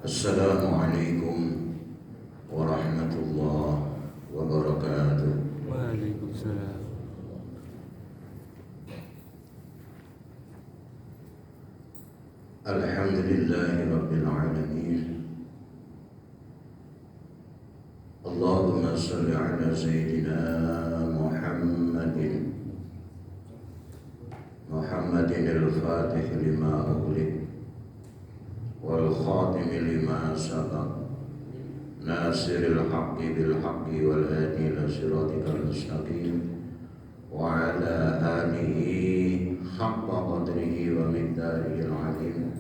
Assalamualaikum warahmatullahi wabarakatuh. Waalaikumsalam. Alhamdulillahi rabbil alamin. Allahumma salli ala sayyidina Muhammadin al-fatih lima ughliq wal khatim lima sabaq nasiril haqqi bil haqqi wal hadi ila siratikal mustaqim wa ala alihi haqqa qadrihi wa miqdarihi al-azim.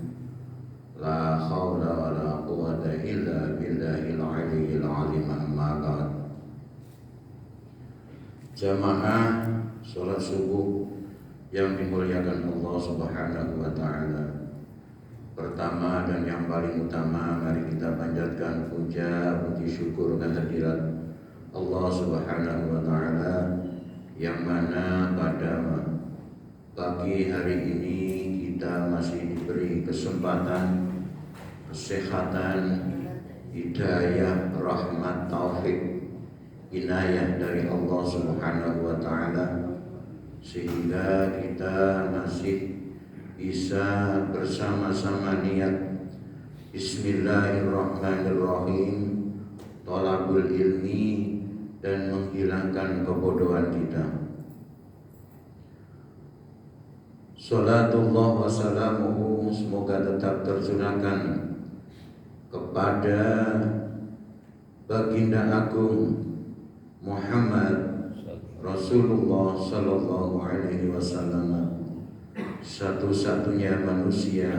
La haula wa la quwwata illa billahil aliyyil azim. Amma ba'd. Jamaah salat subuh yang dimuliakan Allah Subhanahu wa taala. Pertama dan yang paling utama, mari kita panjatkan puja puji syukur kehadirat Allah Subhanahu wa taala yang mana pada pagi hari ini kita masih diberi kesempatan, kesehatan, hidayah, rahmat, taufik, inayah dari Allah Subhanahu wa taala sehingga kita masih bisa bersama-sama niat Bismillahirrahmanirrahim, thalabul ilmi dan menghilangkan kebodohan kita. Salatullah wa salamuhu semoga tetap tercurahkan kepada baginda agung Muhammad Rasulullah sallallahu alaihi wasallam, satu-satunya manusia,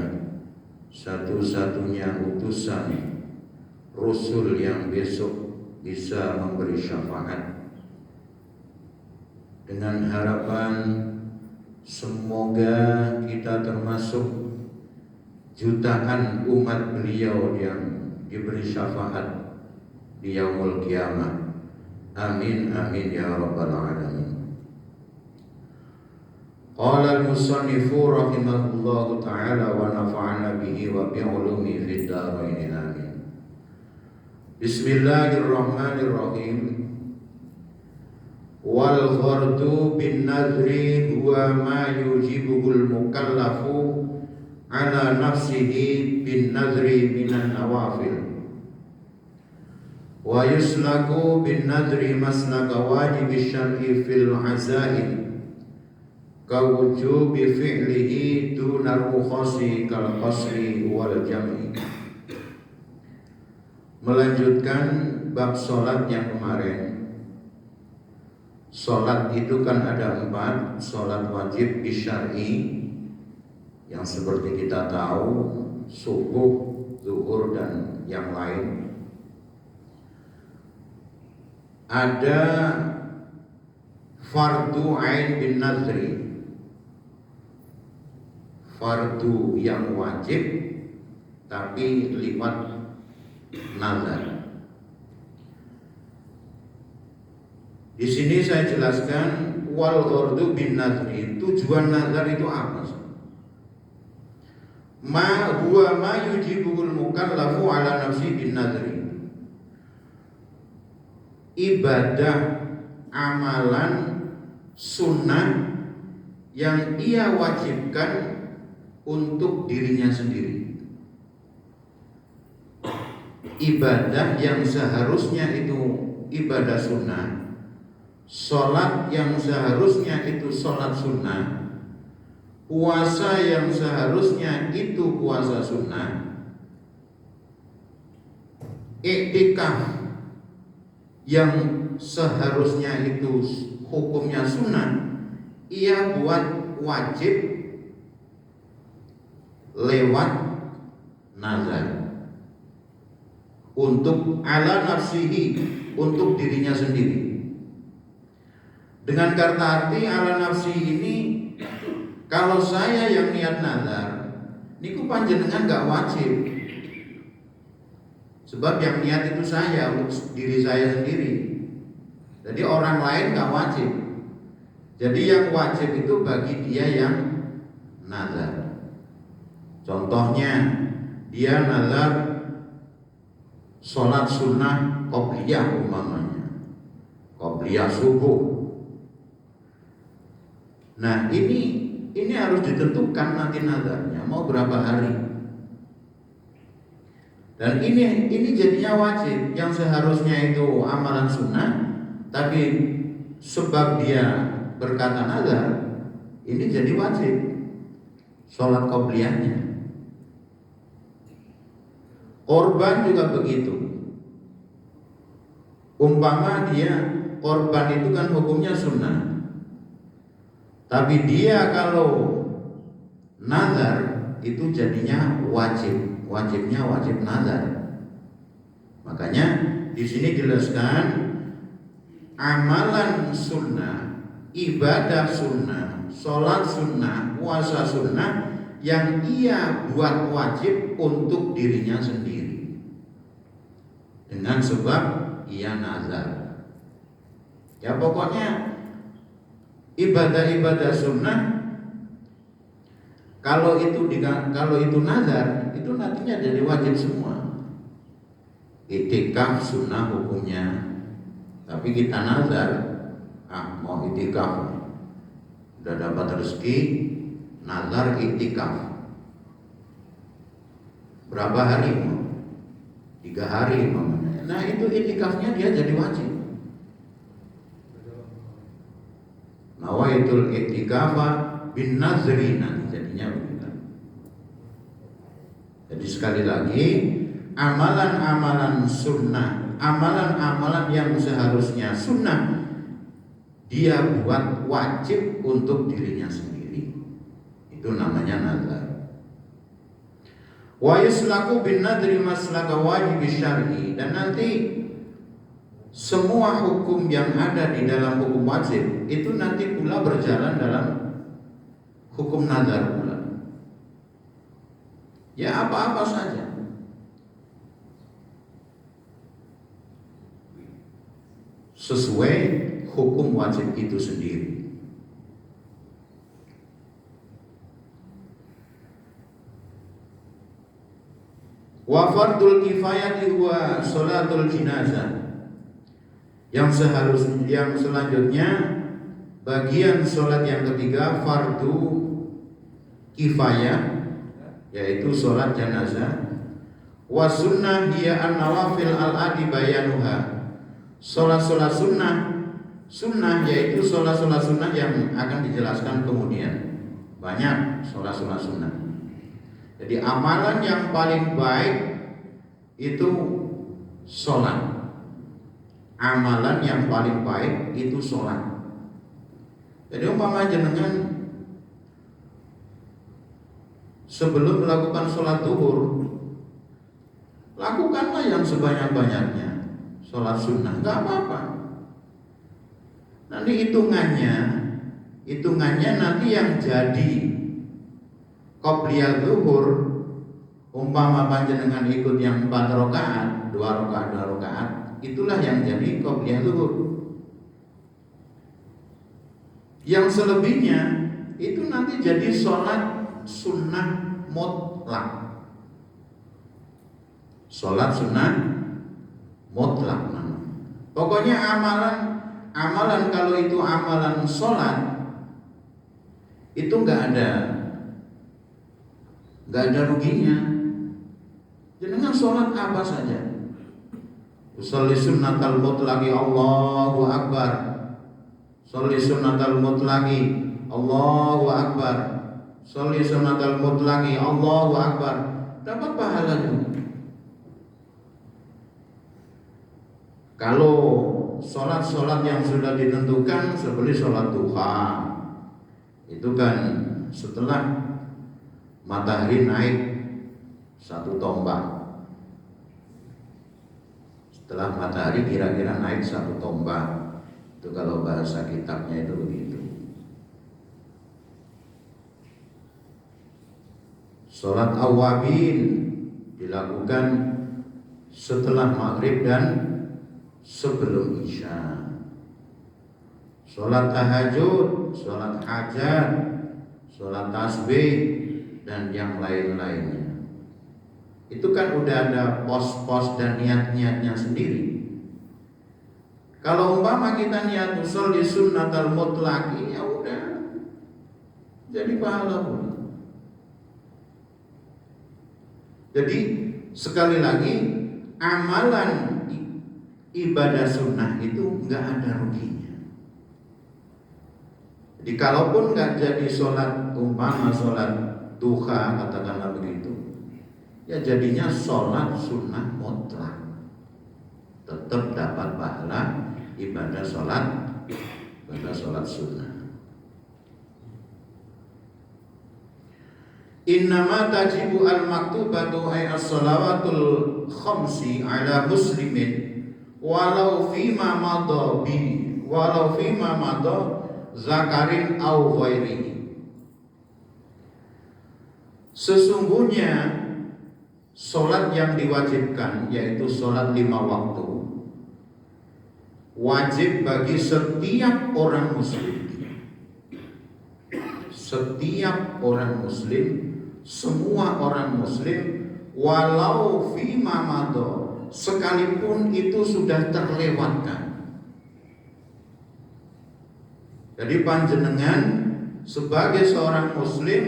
satu-satunya utusan Rasul yang besok bisa memberi syafaat. Dengan harapan semoga kita termasuk jutaan umat beliau yang diberi syafaat di yaumul qiyamah. Amin amin ya rabbal alamin. Qala al-musannifu rahimahullahu ta'ala wa nafa'ana bihi wa bi'ulumi fid dharain amin. Bismillahirrahmanirrahim. Wal ghardu bin nadri huwa ma yujibuhul mukallafu ala nafsihi bin nadri minan nawafil. Wa yuslaku bin nadri maslaka wajibi syar'i fil azaim kawujubi fi'lihi duna rukhasi kal qasri wal jam'i. Melanjutkan bab sholat yang kemarin. Sholat itu kan ada 4. Sholat wajib bisyar'i yang seperti kita tahu, subuh, zuhur dan yang lain. Ada fardu ain bin nazri, fardu yang wajib tapi liwat nazar. Di sini saya jelaskan wal fardu bin nazri, tujuan nazar itu apa? Ma huwa ma yujibul mukallafu ala nafsi bin nazri. Ibadah, amalan, sunnah yang ia wajibkan untuk dirinya sendiri. Ibadah yang seharusnya itu ibadah sunnah, sholat yang seharusnya itu sholat sunnah, puasa yang seharusnya itu puasa sunnah, iktikaf yang seharusnya itu hukumnya sunnah, ia buat wajib lewat nazar untuk ala nafsihi, untuk dirinya sendiri. Dengan kata arti ala nafsi ini, kalau saya yang niat nazar niku panjenengan gak wajib. Sebab yang niat itu saya, untuk diri saya sendiri. Jadi orang lain gak wajib. Jadi yang wajib itu bagi dia yang nazar. Contohnya, dia nazar sholat sunnah qobliyah umpamanya, qobliyah subuh. Nah ini harus ditentukan nanti nazarnya mau berapa hari. Dan ini jadinya wajib, yang seharusnya itu amalan sunnah, tapi sebab dia berkata nazar, ini jadi wajib sholat qobliyahnya. Korban juga begitu. Umpama dia korban itu kan hukumnya sunnah, tapi dia kalau nazar itu jadinya wajib. Wajibnya wajib nazar. Makanya di sini jelaskan amalan sunnah, ibadah sunnah, sholat sunnah, puasa sunnah yang ia buat wajib untuk dirinya sendiri dengan sebab ia nazar. Ya pokoknya ibadah-ibadah sunnah kalau itu nazar itu nantinya jadi wajib semua. Itikaf sunnah hukumnya, tapi kita nazar mau itikaf, udah dapat rezeki, nazar itikaf berapa hari mau? 3 hari mamanya. Nah itu itikafnya dia jadi wajib. Nawaitul itikafa bin nazri, nanti jadinya begitu. Jadi sekali lagi, amalan-amalan sunnah, amalan-amalan yang seharusnya sunnah, dia buat wajib untuk dirinya sendiri, itu namanya nazar. Wa yuslaku bin nadri maslaka wajib syar'i, dan nanti semua hukum yang ada di dalam hukum wajib itu nanti pula berjalan dalam hukum nazar pula. Ya apa-apa saja. Sesuai hukum wajib itu sendiri. Wa fardul kifayati huwa sholatul jinazah. Yang selanjutnya bagian sholat yang ketiga fardu kifayah, yaitu sholat jenazah. Wa sunnah hiya an-nawafil al-adi bayanuha. Sholat sunnah yaitu sholat sunnah yang akan dijelaskan kemudian. Banyak sholat sunnah. Jadi amalan yang paling baik itu sholat. Amalan yang paling baik itu sholat. Jadi umpama jenengan sebelum melakukan sholat zuhur, lakukanlah yang sebanyak-banyaknya sholat sunnah, nggak apa-apa. Nanti hitungannya nanti yang jadi qobliyah zuhur, umpama panjenengan ikut yang 4 rakaat, 2 rakaat, itulah yang jadi qobliyah zuhur. Yang selebihnya itu nanti jadi sholat sunnah mutlak. Sholat sunnah mutlak. Pokoknya amalan kalau itu amalan sholat itu nggak ada ruginya. Jangan sholat apa saja. Usolli sunnatal mutlaqi Allahu akbar. Sholli sunnatal mutlaqi Allahu akbar. Sholli sunnatal mutlaqi Allahu akbar. Dapat pahala juga. Kalau sholat yang sudah ditentukan seperti sholat duha, itu kan setelah matahari naik 1 tombak. Setelah matahari kira-kira naik 1 tombak. Itu kalau bahasa kitabnya itu begitu. Sholat awabin dilakukan setelah maghrib dan sebelum isya. Sholat tahajud, sholat hajat, sholat tasbih, dan yang lain-lainnya. Itu kan udah ada pos-pos dan niat-niatnya sendiri. Kalau umpama kita niat usul di sunnatul mutlaqi, ya udah jadi pahala pun. Jadi sekali lagi, amalan ibadah sunnah itu nggak ada ruginya. Jadi kalaupun nggak jadi sholat, umpama sholat duha katakanlah begitu, ya jadinya sholat sunnah mutlak, tetap dapat pahala ibadah sholat sunnah. Innama tajibu al-maktubatu ay as-salawatul khamsi ala muslimin walau fima madha zakarin au ghairihi. Sesungguhnya sholat yang diwajibkan, yaitu sholat 5 waktu, wajib bagi setiap orang muslim. Setiap orang muslim, semua orang muslim, walau fima madha, sekalipun itu sudah terlewatkan. Jadi panjenengan sebagai seorang muslim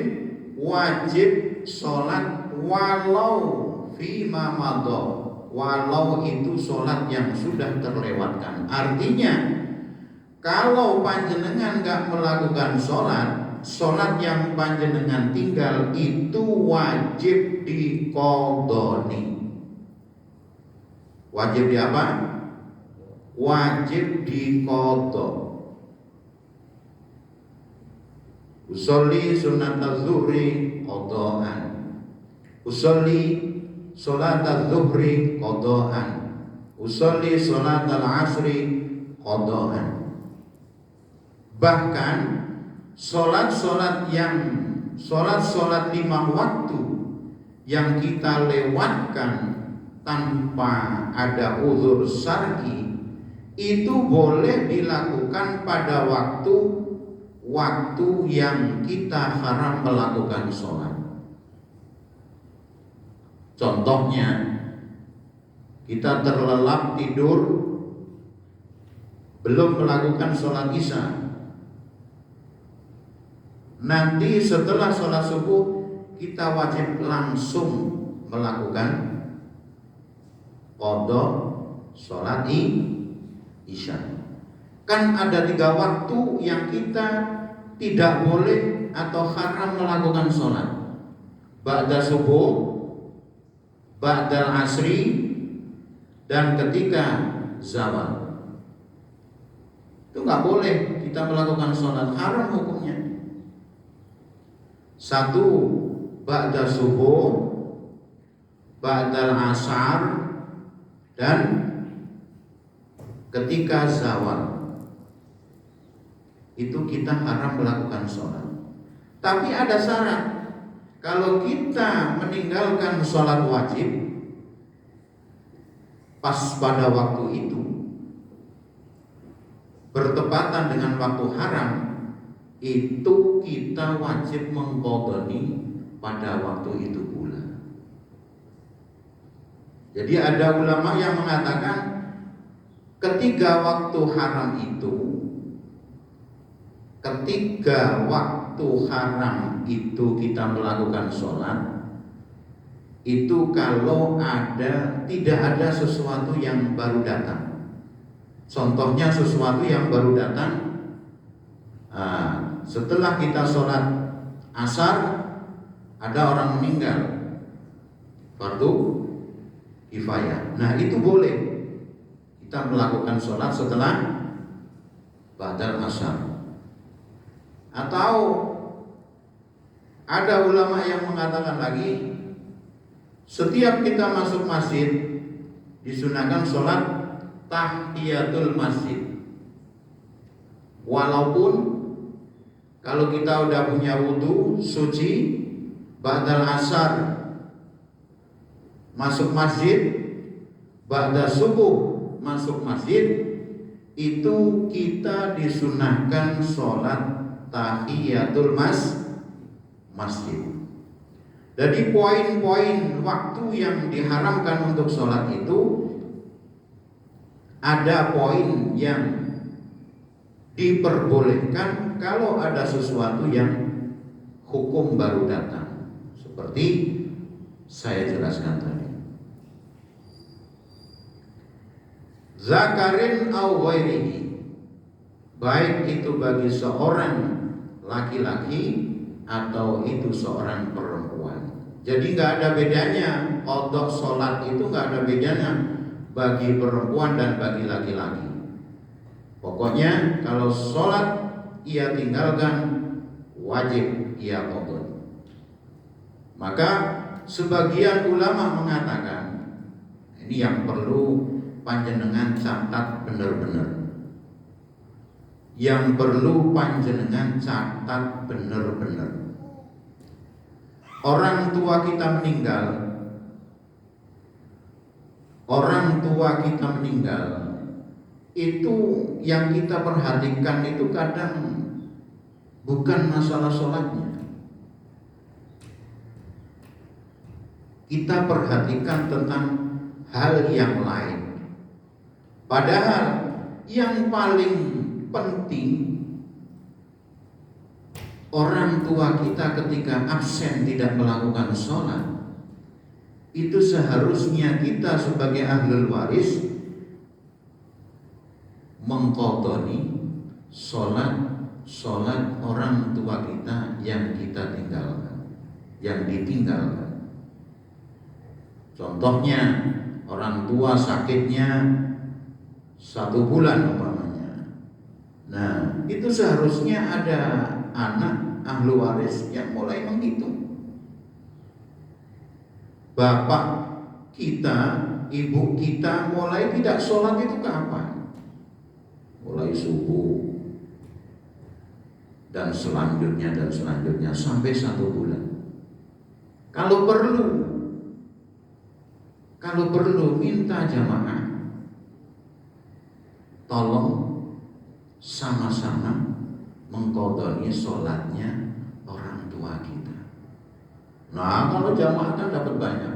wajib sholat walau fima madha, walau itu sholat yang sudah terlewatkan. Artinya kalau panjenengan gak melakukan sholat yang panjenengan tinggal itu wajib diqodoni. Wajib di apa? Wajib diqodho. Usolli sunat az-zuhri qodho'an. Usolli sholat az-zuhri qodho'an. Usolli sholat al-asri qodho'an. Bahkan sholat 5 waktu yang kita lewatkan tanpa ada uzur syar'i itu boleh dilakukan pada waktu yang kita haram melakukan sholat. Contohnya, kita terlelap tidur belum melakukan sholat isya. Nanti setelah sholat subuh kita wajib langsung melakukan qodho sholat isya. Kan ada 3 waktu yang kita tidak boleh atau haram melakukan sholat: ba'da subuh, ba'da asri, dan ketika zawal. Itu nggak boleh kita melakukan sholat, haram hukumnya. 1 ba'da subuh, ba'da asar, dan ketika zawal. Itu kita haram melakukan sholat. Tapi ada syarat. Kalau kita meninggalkan sholat wajib pas pada waktu itu, bertepatan dengan waktu haram, itu kita wajib mengqodhoni pada waktu itu pula. Jadi ada ulama yang mengatakan ketiga waktu haram itu kita melakukan sholat, itu kalau tidak ada sesuatu yang baru datang. Contohnya sesuatu yang baru datang, setelah kita sholat asar ada orang meninggal, fardu kifayah. Nah itu boleh kita melakukan sholat setelah ba'dal asar. Atau ada ulama yang mengatakan lagi, setiap kita masuk masjid disunahkan sholat tahiyatul masjid. Walaupun kalau kita udah punya wudu suci, ba'dal asar masuk masjid, ba'da subuh masuk masjid, itu kita disunahkan sholat tahiyatul masjid. Jadi poin-poin waktu yang diharamkan untuk sholat itu ada poin yang diperbolehkan kalau ada sesuatu yang hukum baru datang, seperti saya jelaskan tadi. Zakarin au ghairihi, baik itu bagi seorang laki-laki atau itu seorang perempuan. Jadi nggak ada bedanya, qadha sholat itu nggak ada bedanya bagi perempuan dan bagi laki-laki. Pokoknya kalau sholat ia tinggalkan, wajib ia qadha. Maka sebagian ulama mengatakan, ini yang perlu panjenengan catat benar-benar. Yang perlu panjenengan catat benar-benar. Orang tua kita meninggal, itu yang kita perhatikan itu kadang bukan masalah sholatnya. Kita perhatikan tentang hal yang lain. Padahal yang paling penting, orang tua kita ketika absen tidak melakukan sholat, itu seharusnya kita sebagai ahlul waris mengqadhani sholat orang tua kita yang kita tinggalkan, yang ditinggalkan. Contohnya orang tua sakitnya 1 bulan umpamanya. Nah, itu seharusnya ada anak ahli waris yang mulai menghitung. Bapak kita, ibu kita mulai tidak sholat itu kapan? Mulai subuh dan selanjutnya sampai 1 bulan. Kalau perlu minta jamaah, tolong sama-sama mengqadhani sholatnya orang tua kita. Nah, kalau jamaah kan dapat banyak.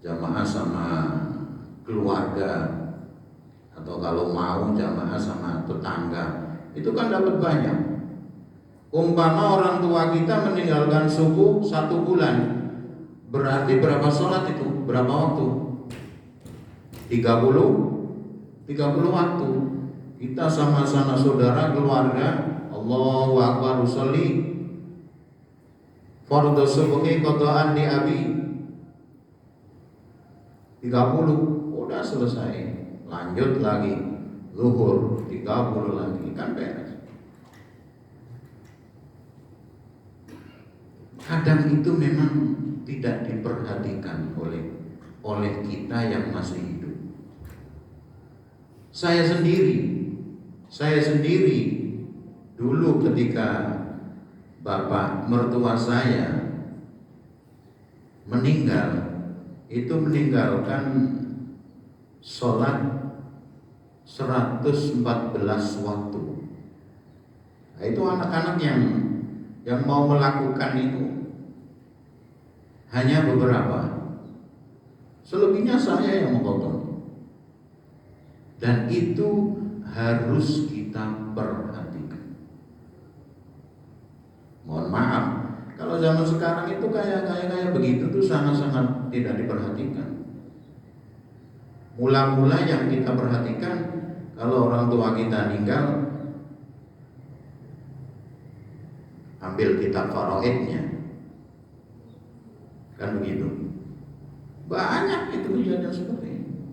Jamaah sama keluarga, atau kalau mau jamaah sama tetangga, itu kan dapat banyak. Umpama orang tua kita meninggalkan subuh 1 bulan, berarti berapa sholat itu? Berapa waktu? 30 waktu. Kita sama-sama saudara keluarga, Allahu Akbar usolli fardhu subhi qadaan di abi 30, udah selesai. Lanjut lagi zuhur 30 lagi, kan beres. Kadang itu memang tidak diperhatikan oleh kita yang masih hidup. Saya sendiri dulu ketika bapak mertua saya meninggal, itu meninggalkan sholat 114 waktu. Nah, itu anak-anak yang mau melakukan itu hanya beberapa. Selebihnya saya yang mengqadha. Dan itu harus kita perhatikan. Mohon maaf, kalau zaman sekarang itu kayak begitu tuh sangat-sangat tidak diperhatikan. Mula-mula yang kita perhatikan, kalau orang tua kita meninggal, ambil kitab faraidnya, kan begitu. Banyak itu kejadian seperti ini.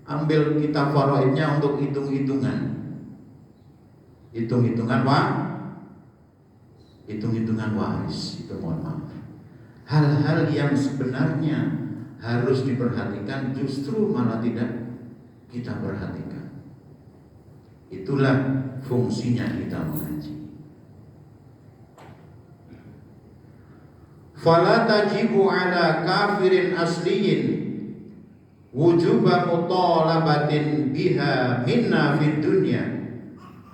Ambil kitab faraidnya untuk hitung-hitungan waris. Itu mohon maaf, hal-hal yang sebenarnya harus diperhatikan justru malah tidak kita perhatikan. Itulah fungsinya kita mengaji. Fala tajibu ala kafirin asliyin wujuba mutalabatin biha minna fid dunya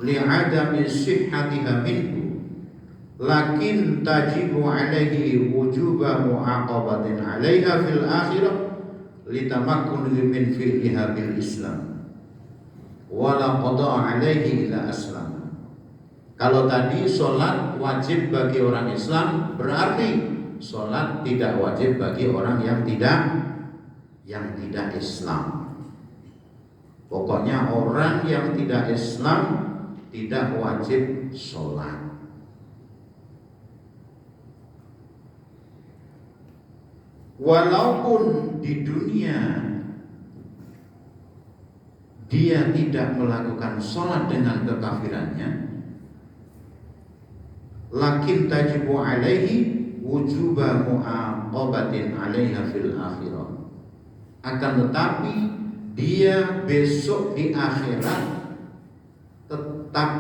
li'adami sihhatiha minhu lakin tajibu alaihi wujuba mu'aqabatin alaiha fil akhirah litamakkun min fi'liha bil Islam wala qada alaihi ila aslam. Kalau tadi sholat wajib bagi orang Islam, berarti sholat tidak wajib bagi orang yang tidak Islam. Pokoknya orang yang tidak Islam tidak wajib sholat. Walaupun di dunia dia tidak melakukan sholat dengan kekafirannya, lakin tajibu alaihi wujuba mu'aqabatin alaiha fil akhirah. Akan tetapi dia besok di akhirat tetap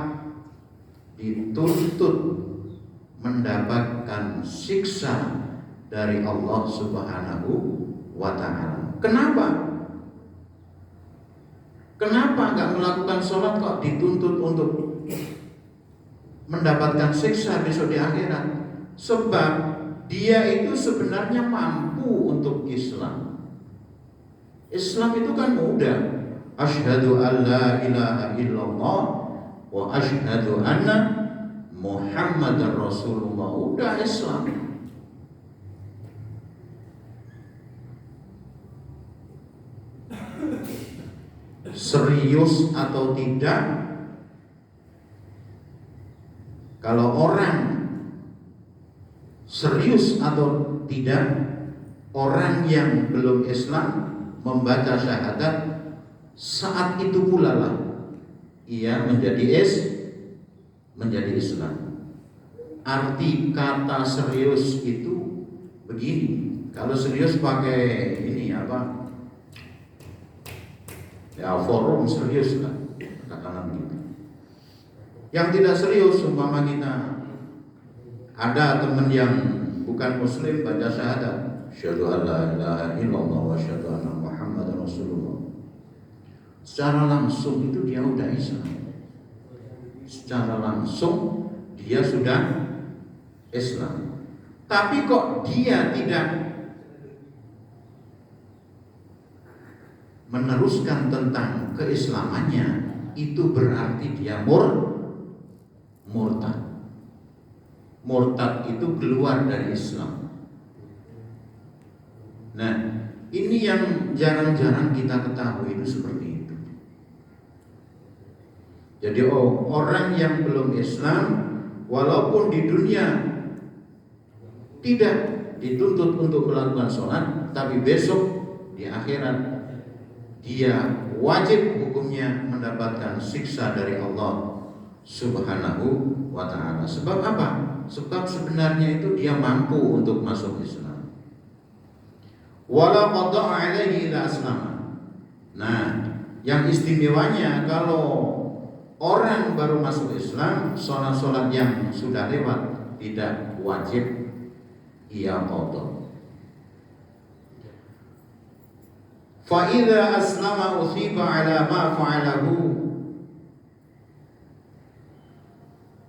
dituntut mendapatkan siksa dari Allah Subhanahu wa ta'ala. Kenapa? Kenapa nggak melakukan sholat kok dituntut untuk mendapatkan siksa besok di akhirat? Sebab dia itu sebenarnya mampu untuk Islam. Islam itu kan mudah. Asyhadu an la ilaha illallah wa asyhadu anna Muhammadar Rasulullah. Udah Islam. Serius atau tidak, kalau orang serius atau tidak, orang yang belum Islam membaca syahadat, saat itu pula lah ia menjadi Islam. Arti kata serius itu begini. Kalau serius pakai ini apa? Ya forum serius lah, katakan begitu. Yang tidak serius, umpama kita ada teman yang bukan muslim baca syahadat, asyhadu an la ilaha illallah wa asyhadu anna Muhammadar Rasulullah. Secara langsung itu dia udah Islam. Secara langsung dia sudah Islam. Tapi kok dia tidak meneruskan tentang keislamannya, itu berarti dia murtad. Murtad itu keluar dari Islam. Nah, ini yang jarang-jarang kita ketahui itu seperti itu. Jadi orang yang belum Islam, walaupun di dunia tidak dituntut untuk melakukan sholat, tapi besok di akhirat dia wajib hukumnya mendapatkan siksa dari Allah Subhanahu wa ta'ala. Sebab apa? Sebab sebenarnya itu dia mampu untuk masuk Islam. Wala qada'a alaihi ila aslama. Nah, yang istimewanya kalau orang baru masuk Islam, sholat-sholat yang sudah lewat tidak wajib ia qada. Fa idza aslama usiba ala ma fa'alahu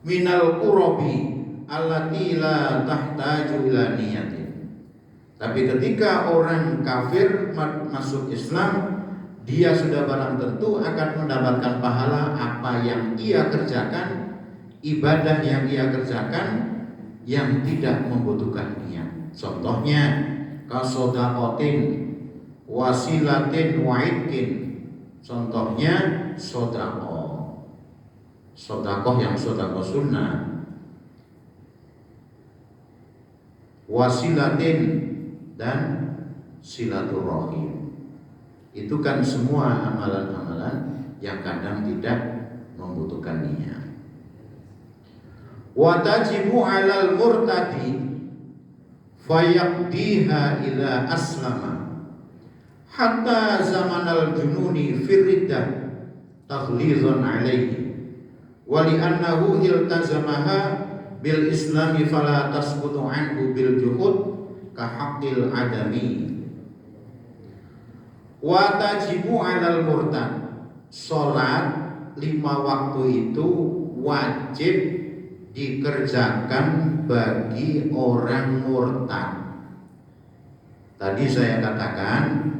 minal qurabi allati la tahtaju ila niyatin. Tapi ketika orang kafir masuk Islam, dia sudah barang tentu akan mendapatkan pahala apa yang ia kerjakan, ibadah yang ia kerjakan yang tidak membutuhkan niat. Contohnya kasodaqatin wasilatin wa'idkin. Contohnya sodakoh yang sodakoh sunnah, wasilatin dan silaturahim. Itu kan semua amalan-amalan yang kadang tidak membutuhkan niat. Wa tajibu 'alal murtadi fayaqdiha ila aslama hatta zamanal jununi firriddah taghlizan alaihi wa li'annahu iltazamaha bil islami fala tasbutu anhu bil juhud ka haqqil adami. Wa tajibu 'alal murtad, salat 5 waktu itu wajib dikerjakan bagi orang murtad. Tadi saya katakan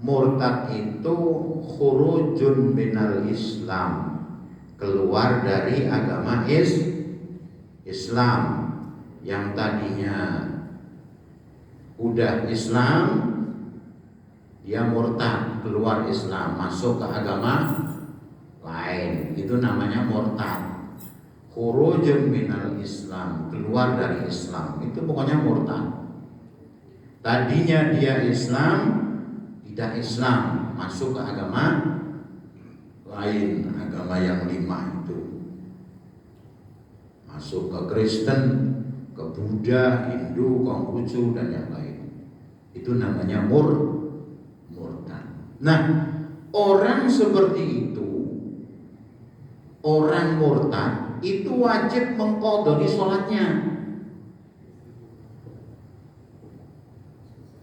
murtad itu khurujun minal Islam, keluar dari agama Islam. Yang tadinya udah Islam, dia murtad, keluar Islam, masuk ke agama lain, itu namanya murtad. Khurujun minal Islam, keluar dari Islam, itu pokoknya murtad. Tadinya dia Islam, tidak Islam, masuk ke agama lain, agama yang 5 itu. Masuk ke Kristen, ke Buddha, Hindu, Konghucu dan yang lain. Itu namanya murtad. Nah, orang seperti itu, orang murtad itu wajib mengqadha sholatnya.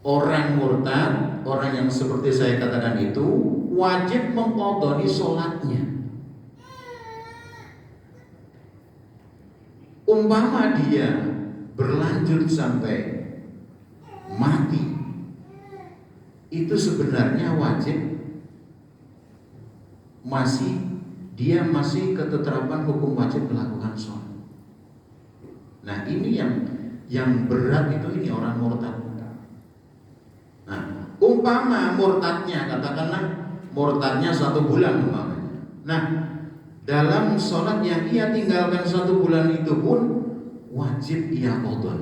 Orang murtad, orang yang seperti saya katakan itu wajib mengqadha sholatnya. Umpama dia berlanjut sampai mati, itu sebenarnya wajib, dia masih keteterapan hukum wajib melakukan sholat. Nah, ini yang berat itu, ini orang murtad. Nah, umpama murtadnya, katakanlah murtadnya 1 bulan umpamanya. Nah, dalam sholat yang ia tinggalkan 1 bulan itu pun wajib ia qadha.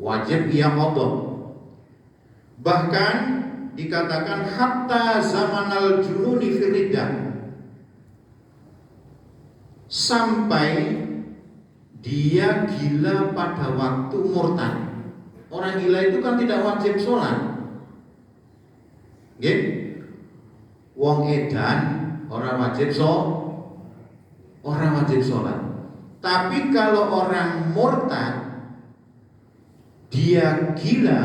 Wajib ia qadha. Bahkan dikatakan hatta zamanal jununi firiddah, sampai dia gila pada waktu murtad. Orang gila itu kan tidak wajib sholat. Nggih? Wong edan orang wajib sholat. Tapi kalau orang murtad, dia gila,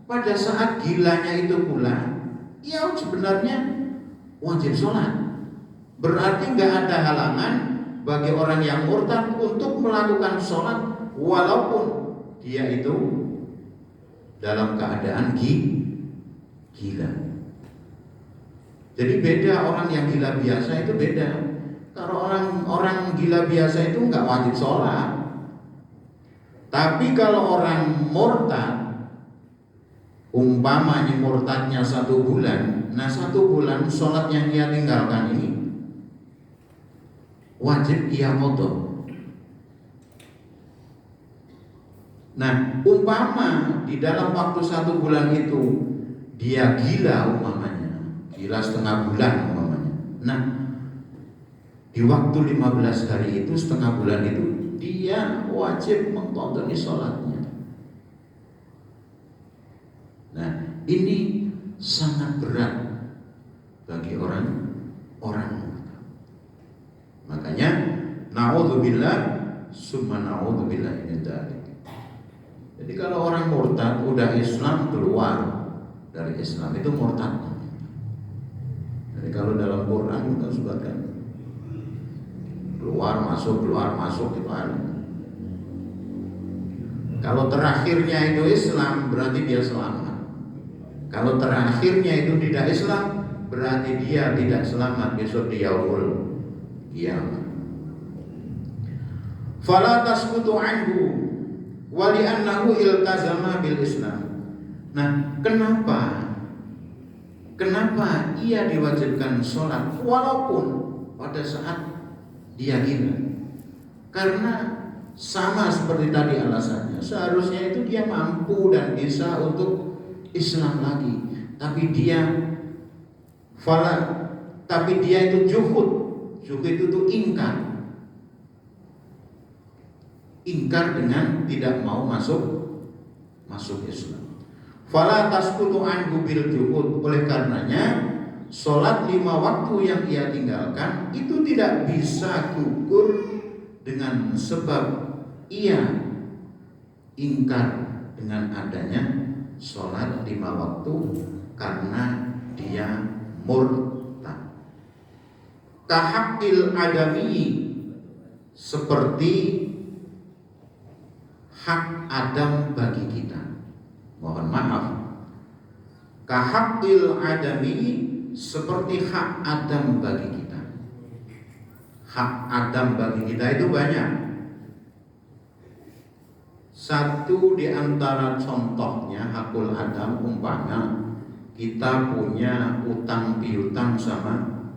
pada saat gilanya itu pula, ya sebenarnya wajib sholat. Berarti nggak ada halangan bagi orang yang murtad untuk melakukan sholat walaupun dia itu dalam keadaan gila. Jadi beda, orang yang gila biasa itu beda. Kalau orang gila biasa itu nggak wajib sholat. Tapi kalau orang murtad, umpamanya murtadnya 1 bulan, nah 1 bulan sholat yang ia tinggalkan ini wajib ia qadha. Nah, umpama di dalam waktu 1 bulan itu dia gila umpamanya, gila setengah bulan umpamanya. Nah, di waktu 15 hari itu, setengah bulan itu, dia wajib mengqadha sholatnya. Nah, ini sangat berat bagi orang murtad. Makanya naudzubillah summa naudzubillah min dzalik. Jadi kalau orang murtad udah Islam keluar dari Islam, itu murtad. Jadi kalau dalam Quran kita sebutkan keluar masuk itu ada. Kalau terakhirnya itu Islam berarti dia selamat. Kalau terakhirnya itu tidak Islam berarti dia tidak selamat besok di yaumul qiyamah. Fala tasqutu anhu wa li'annahu iltazama bil Islam. Nah, kenapa ia diwajibkan sholat walaupun pada saat dia gila? Karena sama seperti tadi alasannya, seharusnya itu dia mampu dan bisa untuk Islam lagi, tapi dia itu juhud itu ingkar dengan tidak mau masuk Islam. Fala tasqutu anhu bil juhud. Oleh karenanya sholat 5 waktu yang ia tinggalkan itu tidak bisa gugur dengan sebab ia ingkar dengan adanya sholat 5 waktu karena dia murtad. Kahaqqil adami, seperti hak Adam bagi kita. Mohon maaf, kahakil adami, seperti hak Adam bagi kita. Hak Adam bagi kita itu banyak. Satu di antara contohnya hakul Adam, umpama kita punya utang piutang sama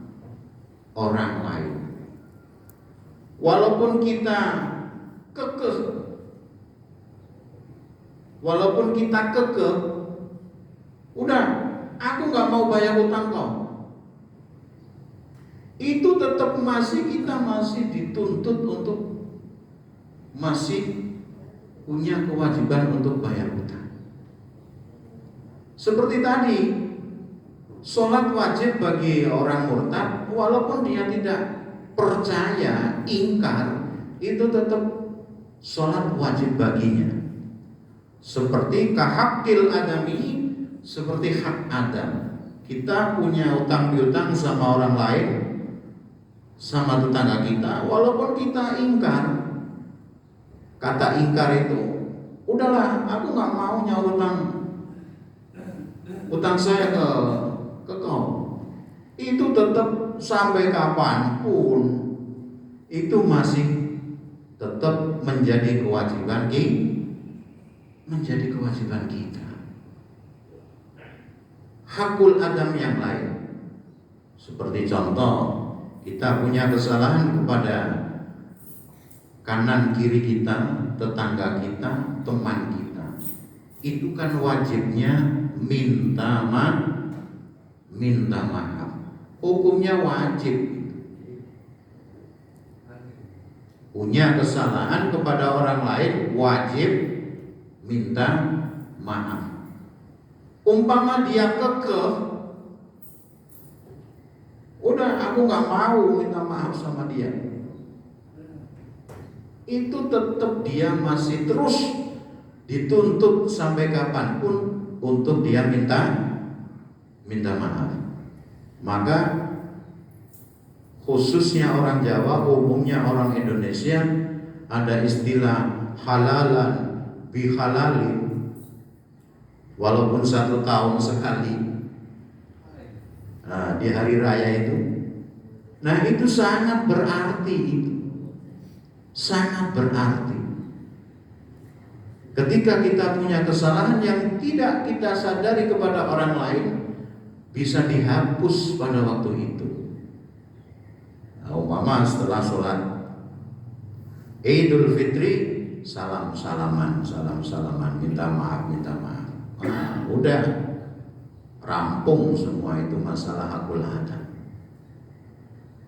orang lain. Walaupun kita kekeh, udah, aku nggak mau bayar utang kau, itu tetap kita masih dituntut untuk masih punya kewajiban untuk bayar utang. Seperti tadi, sholat wajib bagi orang murtad, walaupun dia tidak percaya, ingkar, itu tetap sholat wajib baginya. Seperti kahakil adami, seperti hak Adam. Kita punya utang piutang sama orang lain, sama tetangga kita, walaupun kita ingkar. Kata ingkar itu, udahlah, aku nggak mau nyautang utang saya ke kau. Itu tetap sampai kapanpun itu masih tetap menjadi kewajiban kita. Hakul Adam yang lain, seperti contoh, kita punya kesalahan kepada kanan kiri kita, tetangga kita, teman kita. Itu kan wajibnya minta maaf. Hukumnya wajib. Punya kesalahan kepada orang lain, wajib minta maaf. Umpama dia kekeh, udah, aku nggak mau minta maaf sama dia, itu tetap dia masih terus dituntut sampai kapanpun untuk dia minta maaf. Maka khususnya orang Jawa, umumnya orang Indonesia, ada istilah halalan bihalalin. Walaupun 1 tahun sekali, di hari raya itu, nah itu sangat berarti, sangat berarti. Ketika kita punya kesalahan yang tidak kita sadari kepada orang lain, bisa dihapus pada waktu itu. Umpama setelah sholat Idul Fitri, salam-salaman, minta maaf. Udah rampung semua itu masalah hakul Adam.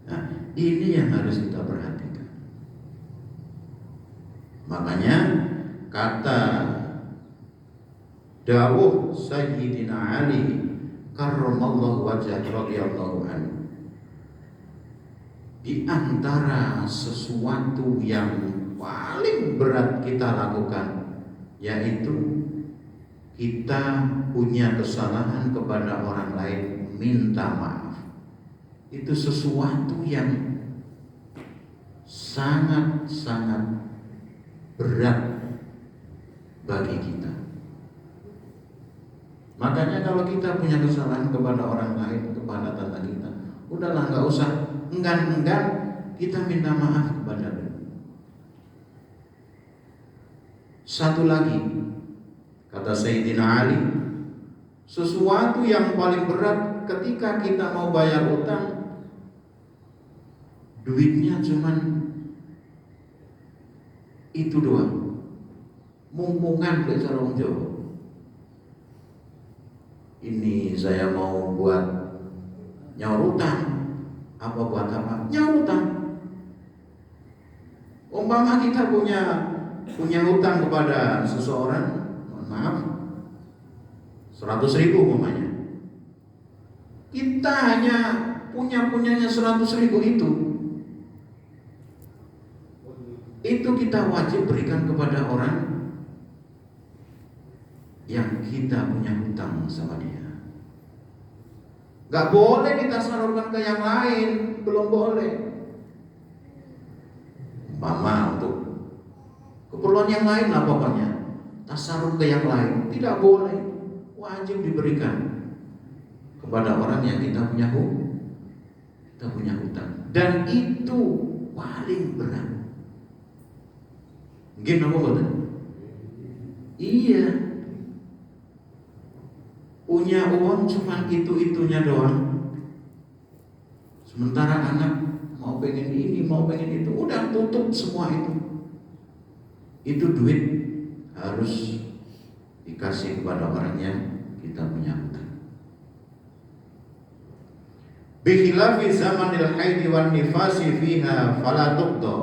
Nah, ini yang harus kita perhatikan. Makanya kata dawuh Sayyidina Ali karramallahu wajhah radhiyallahu anhu, di antara sesuatu yang paling berat kita lakukan, yaitu kita punya kesalahan kepada orang lain, minta maaf. Itu sesuatu yang sangat-sangat berat bagi kita. Makanya kalau kita punya kesalahan kepada orang lain, kepada tetangga kita, udahlah, nggak usah enggan-enggan kita minta maaf kepada dia. Satu lagi, kata Sayyidina Ali, sesuatu yang paling berat ketika kita mau bayar utang, duitnya cuman itu doang, mumpungan ke cara wong Jawa. Ini saya mau buat nyaur utang, apa buat apa? Nyaur utang. Umpama kita punya utang kepada seseorang, mohon maaf, 100.000 umpamanya. Kita hanya punyanya 100.000 itu kita wajib berikan kepada orang yang kita punya hutang sama dia. Gak boleh kita salurkan ke yang lain, belum boleh. Umpama untuk keperluan yang lain lah pokoknya, tasarruf ke yang lain tidak boleh, wajib diberikan kepada orang yang kita punya hutang, dan itu paling berat. Mungkin apa betul? Iya, punya uang cuma itu-itunya doang, sementara anak mau pengen ini, mau pengen itu, udah tutup semua itu. Itu duit harus dikasih kepada orang yang kita punya hutang. Bikhilafi zamanil haidi wan nifasi fiha fala tuqda,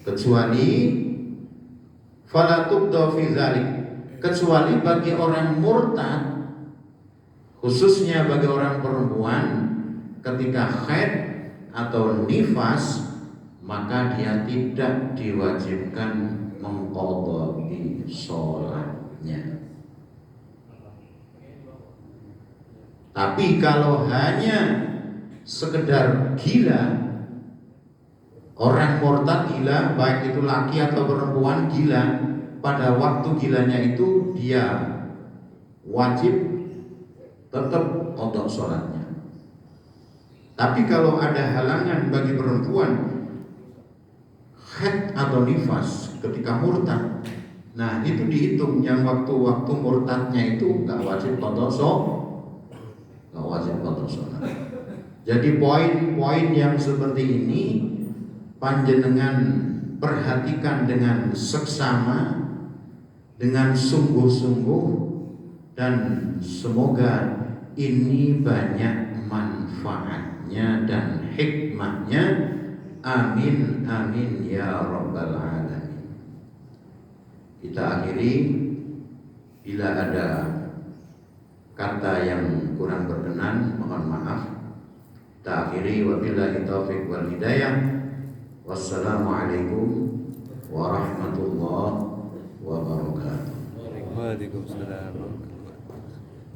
kecuali fala tuqda fi dzalik, kecuali bagi orang murtad, khususnya bagi orang perempuan ketika haid atau nifas, maka dia tidak diwajibkan mengqadha sholatnya. Tapi kalau hanya sekedar gila, orang murtad gila, baik itu laki atau perempuan gila, pada waktu gilanya itu dia wajib tetap qadha sholatnya. Tapi kalau ada halangan bagi perempuan haid atau nifas ketika murtad, nah itu dihitung yang waktu-waktu murtadnya itu nggak wajib qadha sholat. Jadi poin-poin yang seperti ini panjenengan perhatikan dengan seksama, dengan sungguh-sungguh, dan semoga ini banyak manfaatnya dan hikmahnya. Amin amin ya rabbal alamin. Kita akhiri, bila ada kata yang kurang berkenan mohon maaf. Kita akhiri, wabillahi taufiq wal hidayah. Wassalamualaikum warahmatullahi wabarakatuh. Waalaikumsalam.